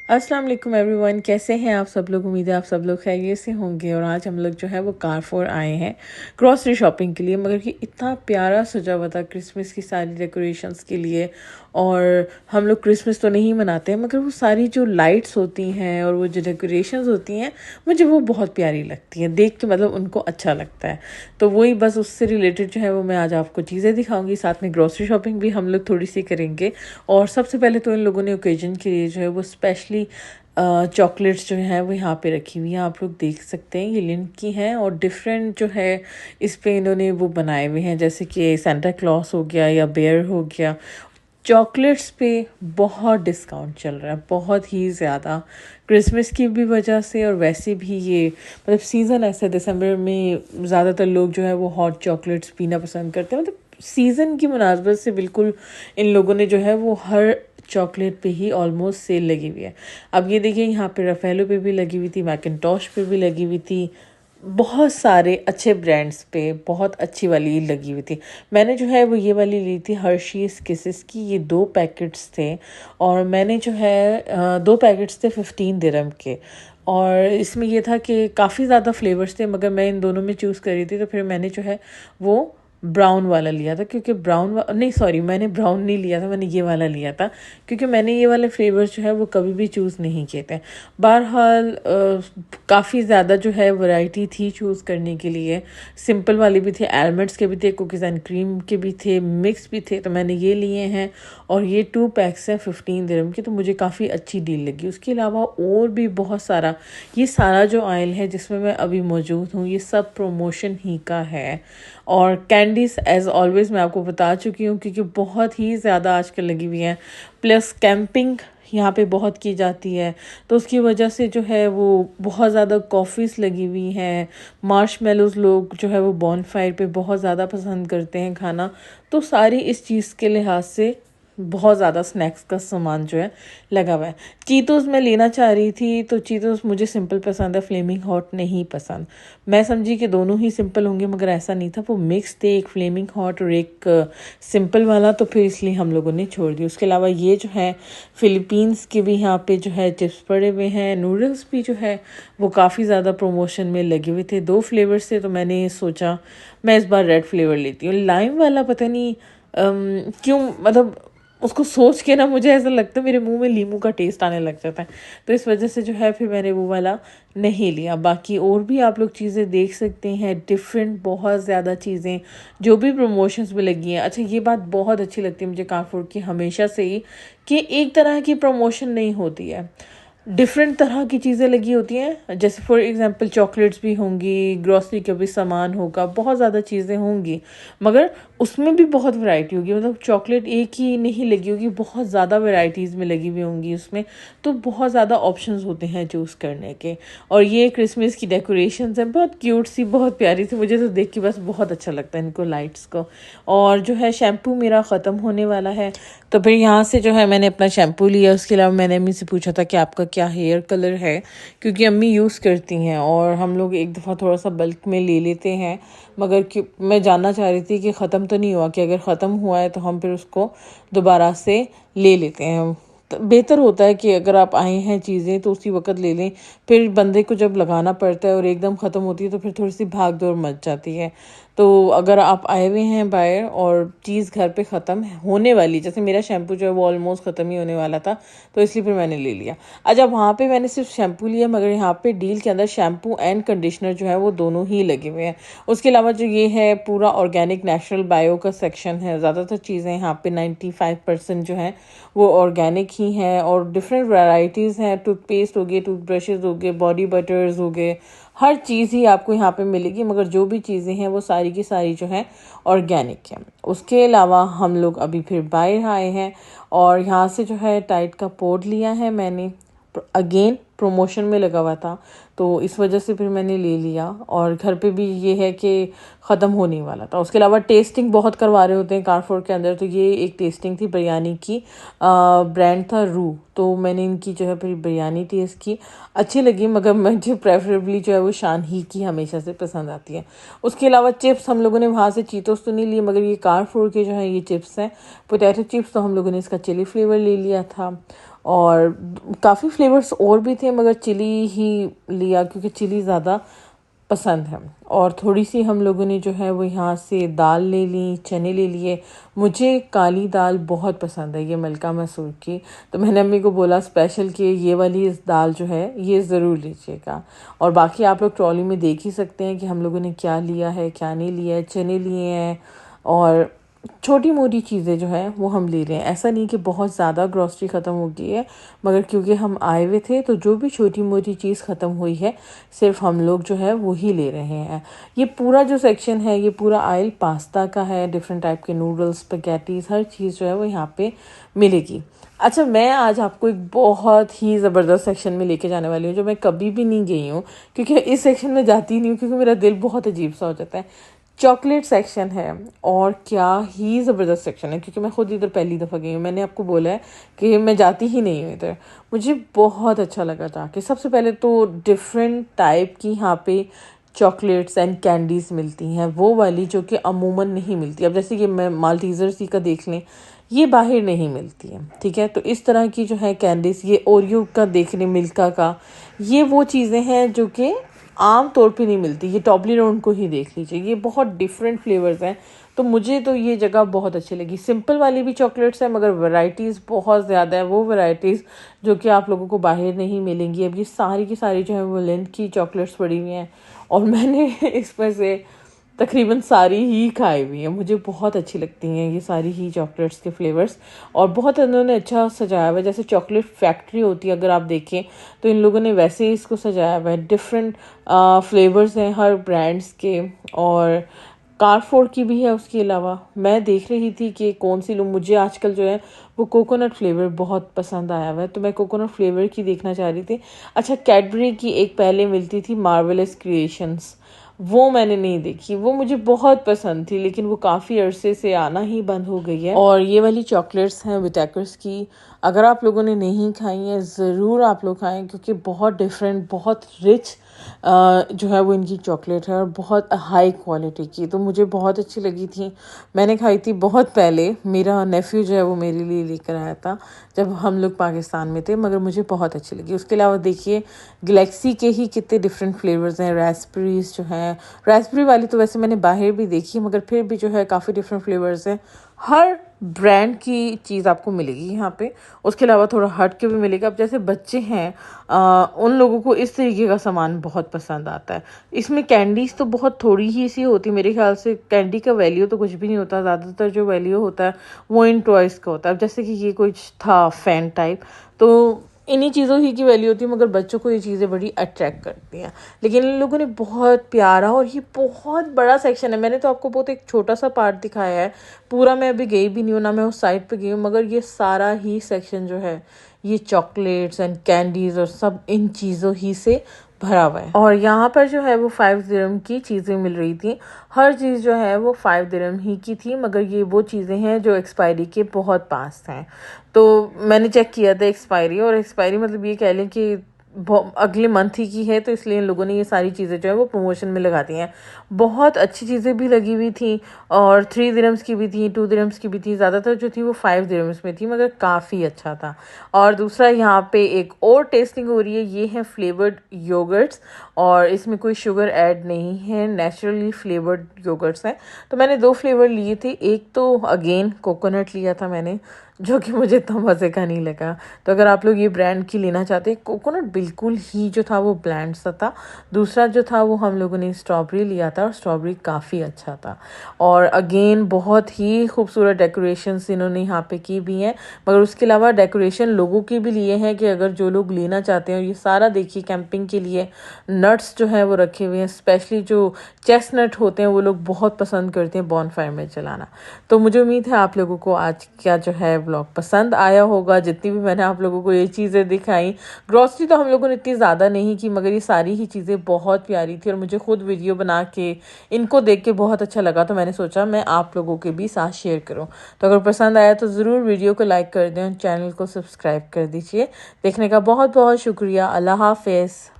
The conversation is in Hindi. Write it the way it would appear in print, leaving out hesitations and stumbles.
अस्सलाम वालेकुम एवरीवन, कैसे हैं आप सब लोग। उम्मीद है आप सब लोग खैरियत से होंगे। और आज हम लोग जो है वो कारफोर आए हैं ग्रॉसरी शॉपिंग के लिए। मगर कि इतना प्यारा सजा हुआ था क्रिसमस की सारी डेकोरेशंस के लिए। और हम लोग क्रिसमस तो नहीं मनाते हैं, मगर वो सारी जो लाइट्स होती हैं और वो जो डेकोरेशंस होती हैं मुझे वो बहुत प्यारी लगती हैं देख के, मतलब उनको अच्छा लगता है। तो वही बस उससे रिलेटेड जो है वो मैं आज आपको चीज़ें दिखाऊंगी, साथ में ग्रॉसरी शॉपिंग भी हम लोग थोड़ी सी करेंगे। और सबसे पहले तो इन लोगों ने ओकेजन के लिए जो है वो स्पेशली चॉकलेट्स जो हैं वो यहाँ पे रखी हुई हैं। आप लोग देख सकते हैं ये लिंट की हैं और डिफरेंट जो है इस पे इन्होंने वो बनाए हुए हैं, जैसे कि सेंटा क्लॉस हो गया या बेयर हो गया। चॉकलेट्स पे बहुत डिस्काउंट चल रहा है, बहुत ही ज़्यादा, क्रिसमस की भी वजह से और वैसे भी ये मतलब सीज़न ऐसा दिसंबर में ज़्यादातर लोग जो है वो हॉट चॉकलेट्स पीना पसंद करते हैं। मतलब सीज़न की मुनासबत से बिल्कुल इन लोगों ने जो है वो हर चॉकलेट पे ही ऑलमोस्ट सेल लगी हुई है। अब ये देखिए यहाँ पे रफेलो पे भी लगी हुई थी, मैकिनटॉश पे भी लगी हुई थी, बहुत सारे अच्छे ब्रांड्स पे बहुत अच्छी वाली लगी हुई थी। मैंने जो है वो ये वाली ली थी हर्शीज़ किसेस की। ये 2 पैकेट्स थे और मैंने जो है 2 पैकेट्स थे 15 दिरहम के। और इसमें ये था कि काफ़ी ज़्यादा फ्लेवर्स थे, मगर मैं इन दोनों में चूज़ करी थी तो फिर मैंने जो है वो ब्राउन वाला लिया था। क्योंकि नहीं सॉरी, मैंने ब्राउन नहीं लिया था, मैंने ये वाला लिया था क्योंकि मैंने ये वाले फ्लेवर्स जो है वो कभी भी चूज़ नहीं किए थे। बहरहाल काफ़ी ज़्यादा जो है वैरायटी थी चूज़ करने के लिए। सिंपल वाले भी थे, आलमंड्स के भी थे, कुकीज़ एंड क्रीम के भी थे, मिक्स भी थे, तो मैंने ये लिए हैं। और ये 2 पैक्स हैं 15 दिरहम की, तो मुझे काफ़ी अच्छी डील लगी। उसके अलावा और भी बहुत सारा, ये सारा जो आयल है जिसमें मैं अभी मौजूद हूँ ये सब प्रमोशन ही का है। और कैंडीज़ एज़ ऑलवेज़ मैं आपको बता चुकी हूँ क्योंकि बहुत ही ज़्यादा आजकल लगी हुई हैं। प्लस कैंपिंग यहाँ पे बहुत की जाती है, तो उसकी वजह से जो है वो बहुत ज़्यादा कॉफ़ीज़ लगी हुई हैं। मार्शमेलोज़ लोग जो है वो बॉनफायर पे बहुत ज़्यादा पसंद करते हैं खाना। तो सारी इस चीज़ के लिहाज से बहुत ज़्यादा स्नैक्स का सामान जो है लगा हुआ है। चीतोस मैं लेना चाह रही थी, तो चीतोस मुझे सिंपल पसंद है, फ्लेमिंग हॉट नहीं पसंद। मैं समझी कि दोनों ही सिंपल होंगे, मगर ऐसा नहीं था, वो मिक्स थे, एक फ्लेमिंग हॉट और एक सिंपल वाला, तो फिर इसलिए हम लोगों ने छोड़ दिया। उसके अलावा ये जो है फ़िलीपींस के भी यहाँ पे जो है चिप्स पड़े हुए हैं। नूडल्स भी जो है वो काफ़ी ज़्यादा प्रमोशन में लगे हुए थे, 2 फ्लेवर्स थे, तो मैंने सोचा मैं इस बार रेड फ्लेवर लेती हूँ। लाइम वाला पता नहीं क्यों, मतलब उसको सोच के ना मुझे ऐसा लगता है मेरे मुंह में नींबू का टेस्ट आने लग जाता है, तो इस वजह से जो है फिर मैंने वो वाला नहीं लिया। बाकी और भी आप लोग चीज़ें देख सकते हैं, डिफरेंट बहुत ज़्यादा चीज़ें जो भी प्रमोशंस में लगी हैं। अच्छा, ये बात बहुत अच्छी लगती है मुझे कारफोर की हमेशा से ही, कि एक तरह की प्रमोशन नहीं होती है, डिफरेंट तरह की चीज़ें लगी होती हैं। जैसे फॉर एग्जांपल चॉकलेट्स भी होंगी, ग्रॉसरी का भी सामान होगा, बहुत ज़्यादा चीज़ें होंगी, मगर उसमें भी बहुत वैरायटी होगी। मतलब चॉकलेट एक ही नहीं लगी होगी, बहुत ज़्यादा वैरायटीज़ में लगी हुई होंगी उसमें, तो बहुत ज़्यादा ऑप्शंस होते हैं चूज़ करने के। और ये क्रिसमस की डेकोरेशंस हैं, बहुत क्यूट सी, बहुत प्यारी सी, मुझे तो देख के बस बहुत अच्छा लगता है इनको लाइट्स को। और जो है शैम्पू मेरा ख़त्म होने वाला है, तो फिर यहाँ से जो है मैंने अपना शैम्पू लिया। उसके अलावा मैंने अम्मी से पूछा था कि आपका क्या हेयर कलर है, क्योंकि अम्मी यूज़ करती हैं और हम लोग एक दफ़ा थोड़ा सा बल्क में ले लेते हैं। मगर मैं जानना चाह रही थी कि ख़त्म तो नहीं हुआ, कि अगर ख़त्म हुआ है तो हम फिर उसको दोबारा से ले लेते हैं। तो बेहतर होता है कि अगर आप आए हैं चीज़ें तो उसी वक्त ले लें, फिर बंदे को जब लगाना पड़ता है और एकदम ख़त्म होती है तो फिर थोड़ी सी भाग दौड़ मच जाती है। तो अगर आप आए हुए हैं बाहर और चीज़ घर पे ख़त्म होने वाली, जैसे मेरा शैम्पू जो है वो ऑलमोस्ट ख़त्म ही होने वाला था, तो इसलिए फिर मैंने ले लिया। अच्छा, वहाँ पे मैंने सिर्फ शैम्पू लिया, मगर यहाँ पे डील के अंदर शैम्पू एंड कंडीशनर जो है वो दोनों ही लगे हुए हैं। उसके अलावा जो ये है पूरा ऑर्गेनिक नेचुरल बायो का सेक्शन है। ज़्यादातर चीज़ें यहाँ पे 95% जो हैं वो ऑर्गेनिक ही हैं और डिफरेंट वैरायटीज़ हैं। टूथपेस्ट हो गए, टूथब्रशेज़ हो गए, बॉडी बटर्स हो गए, हर चीज़ ही आपको यहाँ पे मिलेगी, मगर जो भी चीज़ें हैं वो सारी की सारी जो हैं ऑर्गेनिक हैं। उसके अलावा हम लोग अभी फिर बाहर आए हैं और यहाँ से जो है टाइड का पोड लिया है मैंने, अगेन प्रमोशन में लगा हुआ था, तो इस वजह से फिर मैंने ले लिया। और घर पे भी ये है कि ख़त्म होने वाला था। उसके अलावा टेस्टिंग बहुत करवा रहे होते हैं कारफोर के अंदर, तो ये एक टेस्टिंग थी बिरयानी की, ब्रांड था रू, तो मैंने इनकी जो है फिर बिरयानी टेस्ट की, अच्छी लगी, मगर मुझे प्रेफरेबली जो है वो शान ही की हमेशा से पसंद आती है। उसके अलावा चिप्स हम लोगों ने वहाँ से चीतोस तो नहीं लिए, मगर ये कारफोर के जो है ये चिप्स हैं, पोटैटो चिप्स, तो हम लोगों ने इसका चिली फ्लेवर ले लिया था। और काफ़ी फ्लेवर्स और भी थे, मगर चिली ही लिया क्योंकि चिली ज़्यादा पसंद है। और थोड़ी सी हम लोगों ने जो है वो यहाँ से दाल ले ली, चने ले लिए। मुझे काली दाल बहुत पसंद है, ये मलका मसूर की, तो मैंने अम्मी को बोला स्पेशल कि ये वाली इस दाल जो है ये ज़रूर लीजिएगा। और बाकी आप लोग ट्रॉली में देख ही सकते हैं कि हम लोगों ने क्या लिया है क्या नहीं लिया है। चने लिए हैं और छोटी मोटी चीज़ें जो हैं वो हम ले रहे हैं। ऐसा नहीं कि बहुत ज़्यादा ग्रॉसरी ख़त्म हो गई है, मगर क्योंकि हम आए हुए थे तो जो भी छोटी मोटी चीज़ ख़त्म हुई है सिर्फ हम लोग जो है वो ही ले रहे हैं। ये पूरा जो सेक्शन है ये पूरा आयल पास्ता का है, डिफरेंट टाइप के नूडल्स, स्पैगेटीज़, हर चीज़ जो है वो यहाँ पे मिलेगी। अच्छा, मैं आज आपको एक बहुत ही ज़बरदस्त सेक्शन में लेके जाने वाली हूँ जो मैं कभी भी नहीं गई हूँ, क्योंकि इस सेक्शन में जाती नहीं हूँ क्योंकि मेरा दिल बहुत अजीब सा हो जाता है। चॉकलेट सेक्शन है और क्या ही ज़बरदस्त सेक्शन है, क्योंकि मैं खुद इधर पहली दफ़ा गई हूँ। मैंने आपको बोला है कि मैं जाती ही नहीं हूँ इधर। मुझे बहुत अच्छा लगा जाके। सबसे पहले तो डिफरेंट टाइप की यहाँ पे चॉकलेट्स एंड कैंडीज़ मिलती हैं, वो वाली जो कि अमूमन नहीं मिलती। अब जैसे कि मैं माल्टीज़र सी का देख लें, ये बाहर नहीं मिलती है, ठीक है। तो इस तरह की जो है कैंडीज़, ये ओरियो का देख लें, मिल्का का, ये वो चीज़ें हैं जो कि आम तौर पे नहीं मिलती। ये टॉबलेरोन को ही देख लीजिए, ये बहुत डिफरेंट फ्लेवर्स हैं। तो मुझे तो ये जगह बहुत अच्छी लगी। सिंपल वाली भी चॉकलेट्स हैं मगर वैरायटीज़ बहुत ज़्यादा है, वो वैरायटीज़ जो कि आप लोगों को बाहर नहीं मिलेंगी। अब ये सारी की सारी जो है वो लेंथ की चॉकलेट्स पड़ी हुई हैं और मैंने इसमें से तकरीबन सारी ही खाई हुई है। मुझे बहुत अच्छी लगती हैं ये सारी ही चॉकलेट्स के फ्लेवर्स, और बहुत इन्होंने अच्छा सजाया हुआ है। जैसे चॉकलेट फैक्ट्री होती है, अगर आप देखें तो इन लोगों ने वैसे ही इसको सजाया हुआ है। डिफरेंट फ्लेवर्स हैं हर ब्रांड्स के, और कारफोर की भी है। उसके अलावा मैं देख रही थी कि कौन सी लूँ। मुझे आजकल जो है वो कोकोनट फ्लेवर बहुत पसंद आया हुआ है, तो मैं कोकोनट फ्लेवर की देखना चाह रही थी। अच्छा, कैडबरी की एक पहले मिलती थी मार्वेलस क्रिएशंस, वो मैंने नहीं देखी। वो मुझे बहुत पसंद थी लेकिन वो काफ़ी अरसे से आना ही बंद हो गई है। और ये वाली चॉकलेट्स हैं विटेकर्स की, अगर आप लोगों ने नहीं खाई हैं ज़रूर आप लोग खाएं, क्योंकि बहुत डिफरेंट, बहुत रिच जो है वो इनकी चॉकलेट है और बहुत हाई क्वालिटी की। तो मुझे बहुत अच्छी लगी थी। मैंने खाई थी बहुत पहले, मेरा नेफ्यू जो है वो मेरे लिए लेकर आया था जब हम लोग पाकिस्तान में थे, मगर मुझे बहुत अच्छी लगी। उसके अलावा देखिए गैलेक्सी के ही कितने डिफरेंट फ्लेवर्स हैं। रास्पबेरीज जो है, रास्पबेरी वाली तो वैसे मैंने बाहर भी देखी, मगर फिर भी जो है काफ़ी डिफरेंट फ्लेवर्स हैं। हर ब्रांड की चीज़ आपको मिलेगी यहाँ पे। उसके अलावा थोड़ा हट के भी मिलेगा। अब जैसे बच्चे हैं उन लोगों को इस तरीके का सामान बहुत पसंद आता है। इसमें कैंडीज़ तो बहुत थोड़ी ही सी होती, मेरे ख्याल से कैंडी का वैल्यू तो कुछ भी नहीं होता। ज़्यादातर जो वैल्यू होता है वो इन टॉयज़ का होता है। अब जैसे कि ये कुछ था फैन टाइप, तो इन्हीं चीज़ों ही की वैल्यू होती है, मगर बच्चों को ये चीज़ें बड़ी अट्रैक्ट करती हैं। लेकिन इन लोगों ने बहुत प्यारा, और ये बहुत बड़ा सेक्शन है। मैंने तो आपको बहुत एक छोटा सा पार्ट दिखाया है, पूरा मैं अभी गई भी नहीं हूँ, ना मैं उस साइड पे गई हूँ, मगर ये सारा ही सेक्शन जो है ये चॉकलेट्स एंड कैंडीज़ और सब इन चीज़ों ही से भरा हुआ है। और यहाँ पर जो है वो 5 दिरहम की चीज़ें मिल रही थी। हर चीज़ जो है वो 5 दिरहम ही की थी, मगर ये वो चीज़ें हैं जो एक्सपायरी के बहुत पास हैं। तो मैंने चेक किया था एक्सपायरी, और एक्सपायरी मतलब ये कह लें कि अगले मंथ ही की है, तो इसलिए इन लोगों ने ये सारी चीज़ें जो है वो प्रमोशन में लगा दी हैं। बहुत अच्छी चीज़ें भी लगी हुई थी, और 3 दिरहम्स की भी थी, 2 दिरहम्स की भी थी। ज़्यादातर जो थी वो 5 दिरहम्स में थी, मगर काफ़ी अच्छा था। और दूसरा यहाँ पे एक और टेस्टिंग हो रही है, ये है फ्लेवर्ड योगर्ट्स, और इसमें कोई शुगर ऐड नहीं है, नेचुरली फ्लेवर्ड योगर्ट्स हैं। तो मैंने 2 फ्लेवर लिए थे। एक तो अगेन कोकोनट लिया था मैंने, जो कि मुझे इतना मज़े का नहीं लगा। तो अगर आप लोग ये ब्रांड की लेना चाहते हैं, कोकोनट बिल्कुल ही जो था वो ब्लैंड सा था। दूसरा जो था वो हम लोगों ने स्ट्रॉबेरी लिया था, और स्ट्रॉबेरी काफ़ी अच्छा था। और अगेन बहुत ही खूबसूरत डेकोरेशंस इन्होंने यहाँ पे की भी हैं, मगर उसके अलावा डेकोरेशन लोगों के भी लिए हैं कि अगर जो लोग लेना चाहते हैं। ये सारा देखिए कैंपिंग के लिए नट्स जो है वो रखे हुए हैं, स्पेशली जो चेस्टनट होते हैं वो लोग बहुत पसंद करते हैं बॉनफायर में जलाना। तो मुझे उम्मीद है आप लोगों को आज का जो है व्लॉग पसंद आया होगा। जितनी भी मैंने आप लोगों को ये चीज़ें दिखाई, ग्रॉसरी तो हम लोगों ने इतनी ज़्यादा नहीं की, मगर ये सारी ही चीज़ें बहुत प्यारी थी, और मुझे खुद वीडियो बना के इनको देख के बहुत अच्छा लगा। तो मैंने सोचा मैं आप लोगों के भी साथ शेयर करूँ। तो अगर पसंद आया तो ज़रूर वीडियो को लाइक कर दें और चैनल को सब्सक्राइब कर दीजिए। देखने का बहुत बहुत शुक्रिया। अल्लाह हाफिज़।